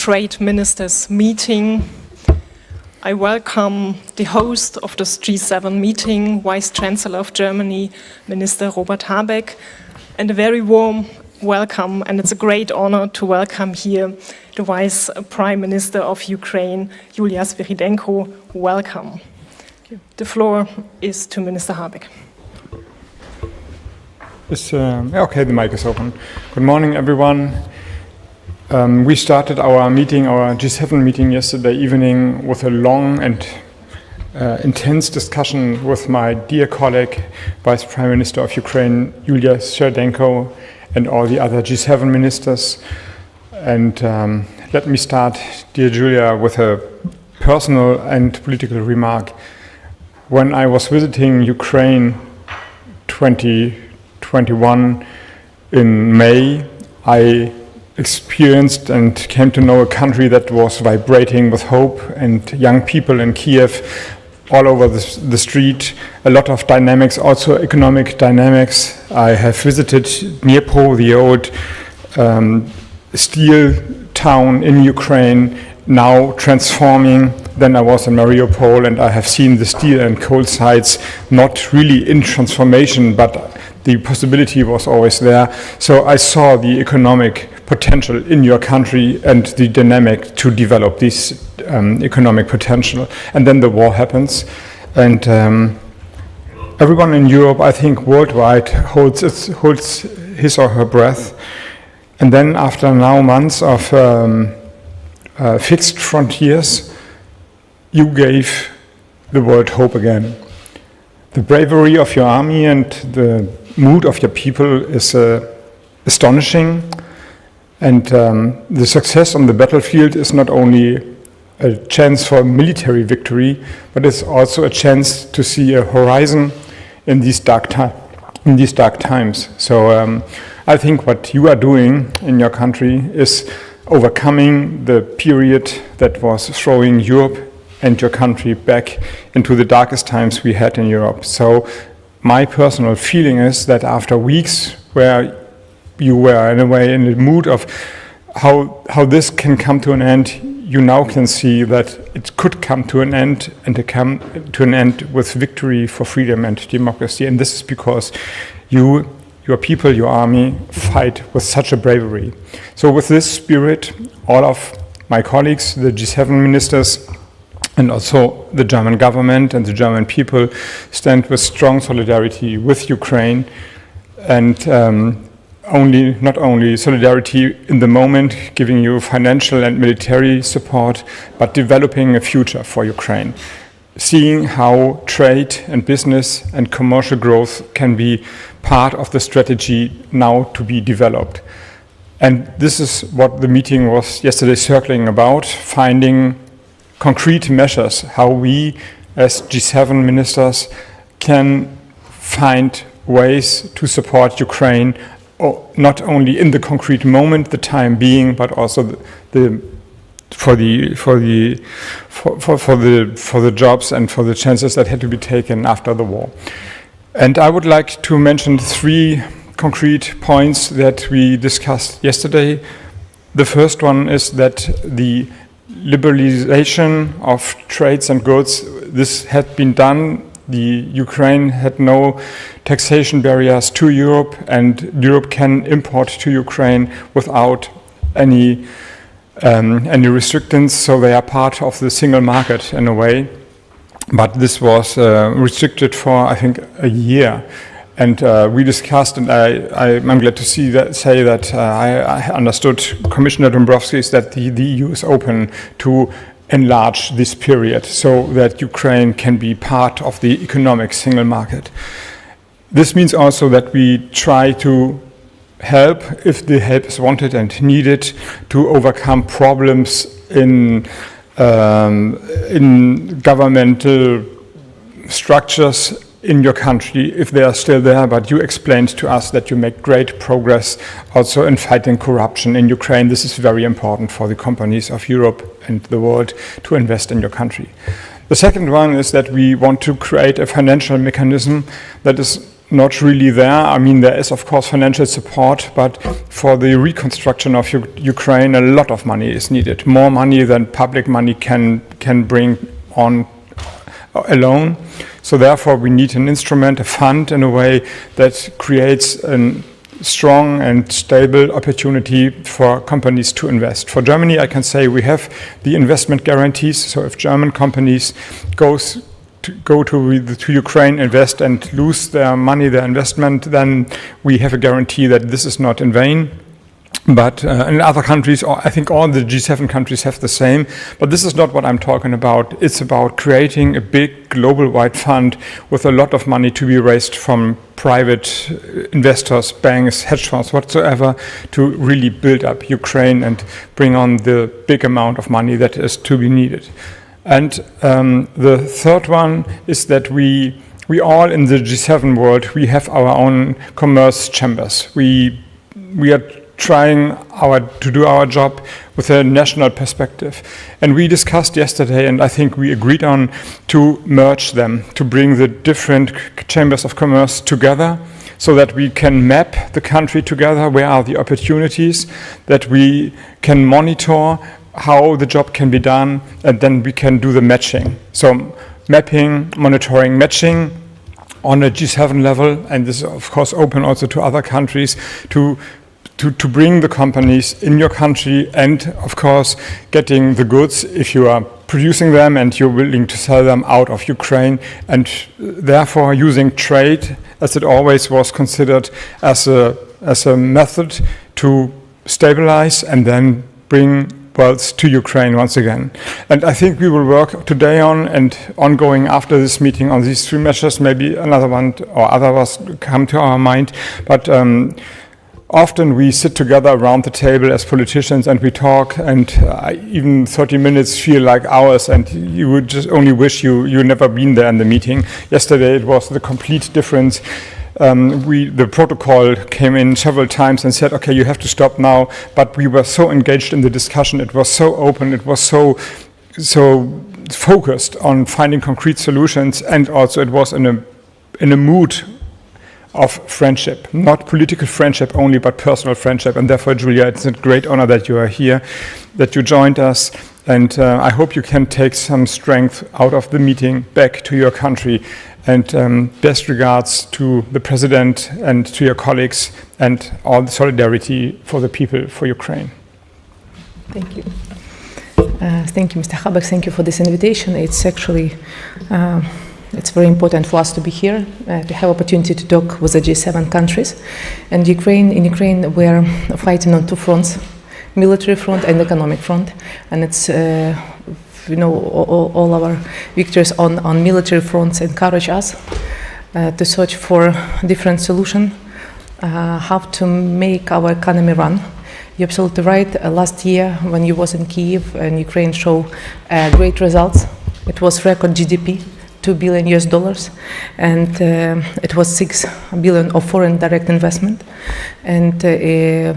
Trade Ministers meeting. I welcome the host of this G7 meeting, Vice Chancellor of Germany, Minister Robert Habeck, and a very warm welcome, and it's a great honor to welcome here the Vice Prime Minister of Ukraine, Yulia Sviridenko. Welcome. The floor is to Minister Habeck. Okay, the mic is open. Good morning, everyone. We started our meeting, our G7 meeting yesterday evening with a long and intense discussion with my dear colleague, Vice Prime Minister of Ukraine, Yulia Sviridenko, and all the other G7 ministers. And let me start, dear Julia, with a personal and political remark. When I was visiting Ukraine 2021 in May, I experienced and came to know a country that was vibrating with hope, and young people in Kiev all over the street, a lot of dynamics, also economic dynamics. I have visited Dnipro, the old steel town in Ukraine, now transforming. Then I was in Mariupol, and I have seen the steel and coal sites not really in transformation, but the possibility was always there. So I saw the economic potential in your country and the dynamic to develop this economic potential. And then the war happens, and everyone in Europe, I think worldwide, holds his or her breath. And then after now months of fixed frontiers, you gave the world hope again. The bravery of your army and the mood of your people is astonishing. And the success on the battlefield is not only a chance for military victory, but it's also a chance to see a horizon in these dark times. So I think what you are doing in your country is overcoming the period that was throwing Europe and your country back into the darkest times we had in Europe. So my personal feeling is that after weeks where you were in a way in the mood of how this can come to an end, you now can see that it could come to an end, and to come to an end with victory for freedom and democracy. And this is because you, your people, your army fight with such a bravery. So with this spirit, all of my colleagues, the G7 ministers, and also the German government and the German people stand with strong solidarity with Ukraine, and not only solidarity in the moment, giving you financial and military support, but developing a future for Ukraine, seeing how trade and business and commercial growth can be part of the strategy now to be developed. And this is what the meeting was yesterday circling about, finding concrete measures, how we as G7 ministers can find ways to support Ukraine, not only in the concrete moment, the time being, but also for the jobs and for the chances that had to be taken after the war. And I would like to mention 3 concrete points that we discussed yesterday. The first one is that the liberalization of trades and goods, this had been done. The Ukraine had no taxation barriers to Europe, and Europe can import to Ukraine without any restrictions, so they are part of the single market in a way. But this was restricted for, I think, a year. And we discussed, and I'm glad to say that I understood Commissioner Dombrovskis that the EU is open to enlarge this period so that Ukraine can be part of the economic single market. This means also that we try to help, if the help is wanted and needed, to overcome problems in governmental structures in your country, if they are still there. But you explained to us that you make great progress also in fighting corruption in Ukraine. This is very important for the companies of Europe and the world to invest in your country. The second one is that we want to create a financial mechanism that is not really there. I mean, there is, of course, financial support, but for the reconstruction of Ukraine, a lot of money is needed, more money than public money can bring on alone. So therefore, we need an instrument, a fund, in a way that creates a strong and stable opportunity for companies to invest. For Germany, I can say we have the investment guarantees. So if German companies go to Ukraine, invest and lose their money, their investment, then we have a guarantee that this is not in vain. But in other countries, I think all the G7 countries have the same. But this is not what I'm talking about. It's about creating a big global-wide fund with a lot of money to be raised from private investors, banks, hedge funds, whatsoever, to really build up Ukraine and bring on the big amount of money that is to be needed. And the third one is that we all in the G7 world, we have our own commerce chambers. We are trying to do our job with a national perspective. And we discussed yesterday, and I think we agreed on to merge them, to bring the different chambers of commerce together so that we can map the country together, where are the opportunities, that we can monitor how the job can be done, and then we can do the matching. So mapping, monitoring, matching on a G7 level, and this is of course open also to other countries, to bring the companies in your country, and of course getting the goods if you are producing them and you're willing to sell them out of Ukraine, and therefore using trade as it always was considered as a method to stabilize and then bring wealth to Ukraine once again. And I think we will work today on and ongoing after this meeting on these three measures. Maybe another one or others come to our mind, but often we sit together around the table as politicians and we talk, and even 30 minutes feel like hours, and you would just only wish you never been there in the meeting. Yesterday it was the complete difference. The protocol came in several times and said, okay, you have to stop now, but we were so engaged in the discussion, it was so open, it was so focused on finding concrete solutions, and also it was in a mood of friendship, not political friendship only, but personal friendship. And therefore, Julia, it's a great honor that you are here, that you joined us, and I hope you can take some strength out of the meeting back to your country. And best regards to the President and to your colleagues, and all the solidarity for the people, for Ukraine. Thank you. Thank you, Mr. Habeck. Thank you for this invitation. It's actually it's very important for us to be here, to have opportunity to talk with the G7 countries. And in Ukraine, we're fighting on two fronts, military front and economic front. And it's, all our victories on military fronts encourage us to search for different solutions, how to make our economy run. You're absolutely right. Last year, when you was in Kyiv and Ukraine showed great results, it was record GDP. $2 billion, and it was $6 billion of foreign direct investment, and it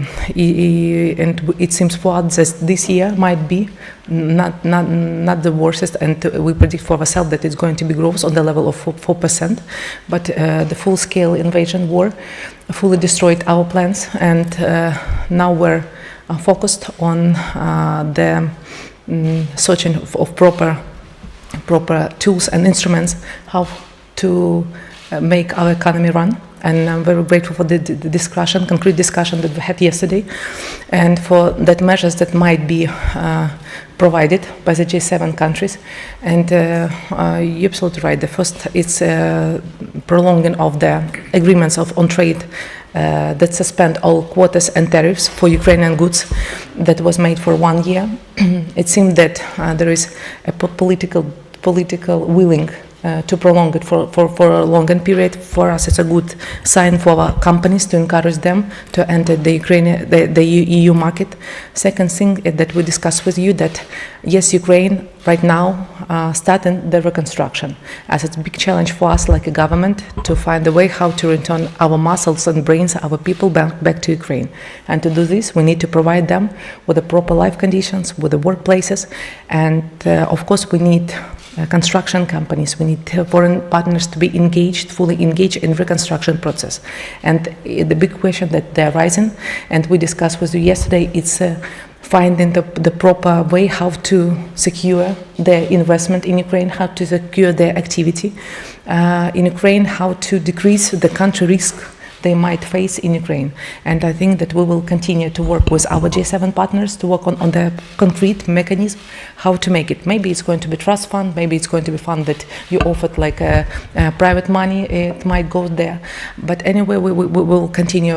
seems for us that this year might be not the worst, and we predict for ourselves that it's going to be growth on the level of 4%, but the full-scale invasion war fully destroyed our plans, and now we're focused on the searching of proper tools and instruments how to make our economy run. And I'm very grateful for the concrete discussion that we had yesterday, and for that measures that might be provided by the G7 countries. And you're absolutely right. The first, it's prolonging of the agreements on trade that suspend all quotas and tariffs for Ukrainian goods that was made for 1 year. It seems that there is a political willing to prolong it for a longer period. For us, it's a good sign for our companies to encourage them to enter the EU market. Second thing that we discussed with you, that yes, Ukraine right now starting the reconstruction, as it's a big challenge for us like a government to find a way how to return our muscles and brains, our people back to Ukraine. And to do this, we need to provide them with the proper life conditions, with the workplaces, and of course we need construction companies, we need foreign partners to be engaged, fully engaged in reconstruction process. And the big question that they're rising, and we discussed with you yesterday, it's finding the proper way how to secure their investment in Ukraine, how to secure their activity in Ukraine, how to decrease the country risk they might face in Ukraine. And I think that we will continue to work with our G7 partners to work on the concrete mechanism, how to make it. Maybe it's going to be trust fund, maybe it's going to be fund that you offered like private money, it might go there. But anyway, we will continue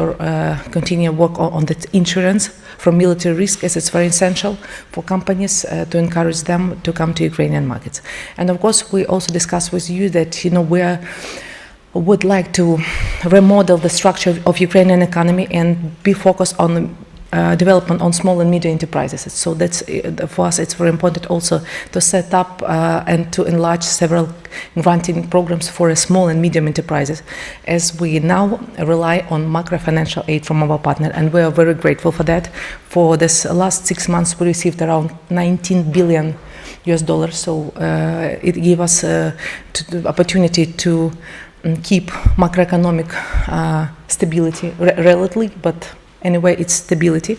work on the insurance from military risk, as it's very essential for companies to encourage them to come to Ukrainian markets. And of course, we also discussed with you that, we would like to remodel the structure of Ukrainian economy and be focused on development on small and medium enterprises. So that's, for us, it's very important also to set up and to enlarge several granting programs for small and medium enterprises, as we now rely on macro financial aid from our partner, and we are very grateful for that. For this last 6 months, we received around $19 billion. So it gave us the opportunity to keep macroeconomic stability relatively, but anyway, it's stability.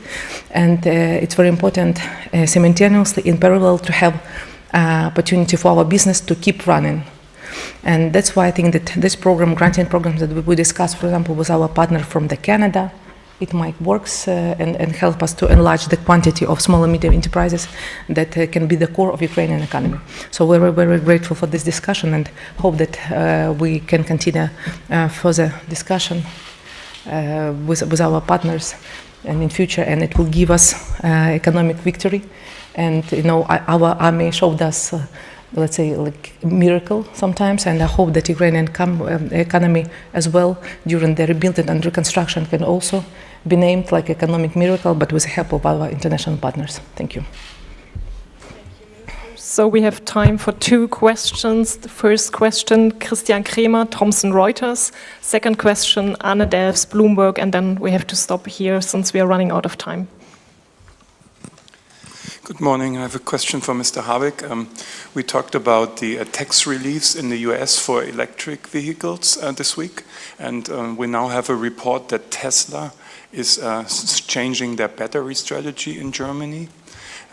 And it's very important simultaneously, in parallel, to have opportunity for our business to keep running. And that's why I think that this program, granting programs that we discussed, for example, with our partner from Canada, it might work and help us to enlarge the quantity of small and medium enterprises that can be the core of Ukrainian economy. So we're very grateful for this discussion and hope that we can continue further discussion with our partners and in future, and it will give us economic victory. And our army showed us let's say like miracle sometimes, and I hope that Ukrainian economy as well during the rebuilding and reconstruction can also be named like economic miracle, but with the help of our international partners. Thank you. So we have time for 2 questions. The first question, Christian Kremer, Thomson Reuters. Second question, Anne Delfs, Bloomberg, and then we have to stop here since we are running out of time. Good morning. I have a question for Mr. Habeck. We talked about the tax reliefs in the US for electric vehicles this week, and we now have a report that Tesla is changing their battery strategy in Germany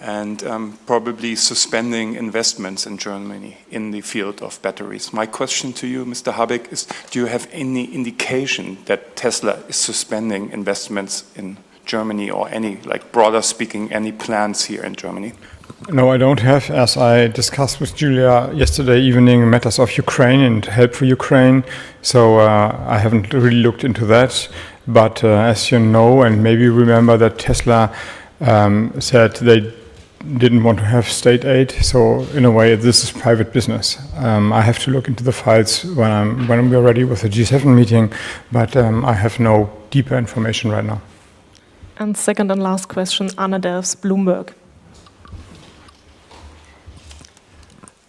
and probably suspending investments in Germany in the field of batteries. My question to you, Mr. Habeck, is do you have any indication that Tesla is suspending investments in Germany, or any, like broader speaking, any plans here in Germany? No, I don't have. As I discussed with Julia yesterday evening, matters of Ukraine and help for Ukraine. So I haven't really looked into that. But as you know, and maybe remember that Tesla said they didn't want to have state aid. So in a way, this is private business. I have to look into the files when we're ready with the G7 meeting. But I have no deeper information right now. And second and last question, Anne Delfs, Bloomberg.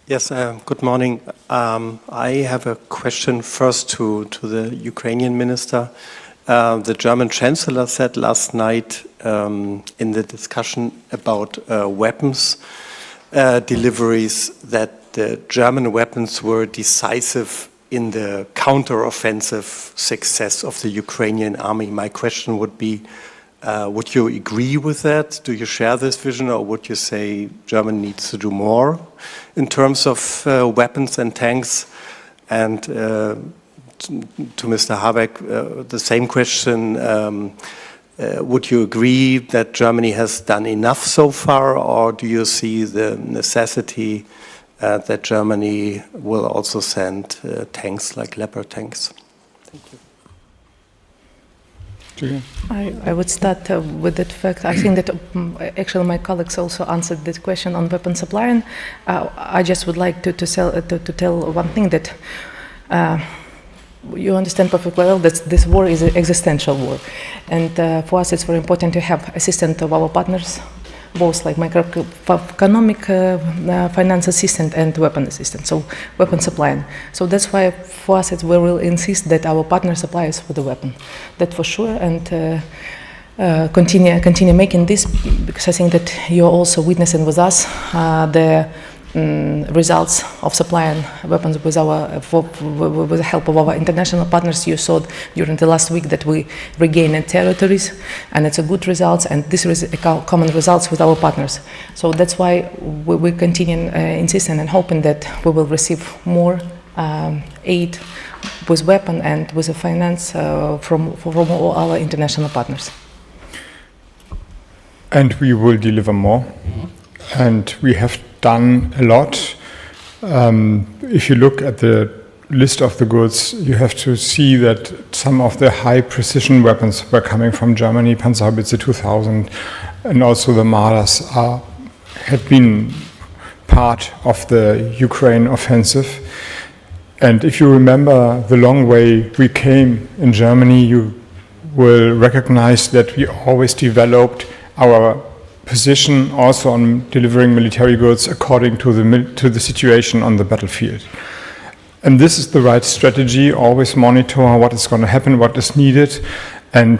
Yes, good morning. I have a question first to the Ukrainian minister. The German chancellor said last night in the discussion about weapons deliveries that the German weapons were decisive in the counter-offensive success of the Ukrainian army. My question would be, would you agree with that? Do you share this vision, or would you say Germany needs to do more in terms of weapons and tanks? And to Mr. Habeck, the same question, would you agree that Germany has done enough so far, or do you see the necessity that Germany will also send tanks like Leopard tanks? Thank you. I would start with that fact. I think that actually my colleagues also answered that question on weapon supply. And I just would like to tell one thing, that you understand perfectly well that this war is an existential war. And for us it's very important to have assistance of our partners both like macroeconomic finance assistance and weapon assistance, so weapon supplying. So that's why for us we will insist that our partner supplies for the weapon, that for sure, and continue making this, because I think that you're also witnessing with us the results of supplying weapons with the help of our international partners. You saw during the last week that we regained territories, and it's a good results, and this is a common results with our partners. So that's why we continue insisting and hoping that we will receive more aid with weapon and with the finance from all our international partners. And we will deliver more. And we have done a lot. If you look at the list of the goods, you have to see that some of the high precision weapons were coming from Germany, Panzerhaubitze 2000, and also the Marders had been part of the Ukraine offensive. And if you remember the long way we came in Germany, you will recognize that we always developed our position also on delivering military goods according to the situation on the battlefield. And this is the right strategy, always monitor what is going to happen, what is needed, and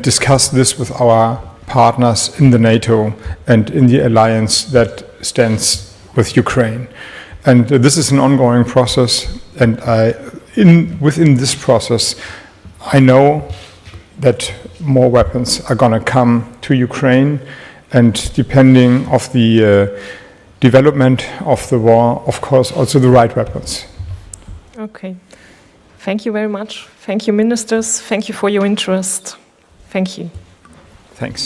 discuss this with our partners in the NATO and in the alliance that stands with Ukraine. And this is an ongoing process, and within this process, I know that more weapons are going to come to Ukraine, and depending of the development of the war, of course, also the right weapons. Okay. Thank you very much. Thank you, ministers. Thank you for your interest. Thank you. Thanks.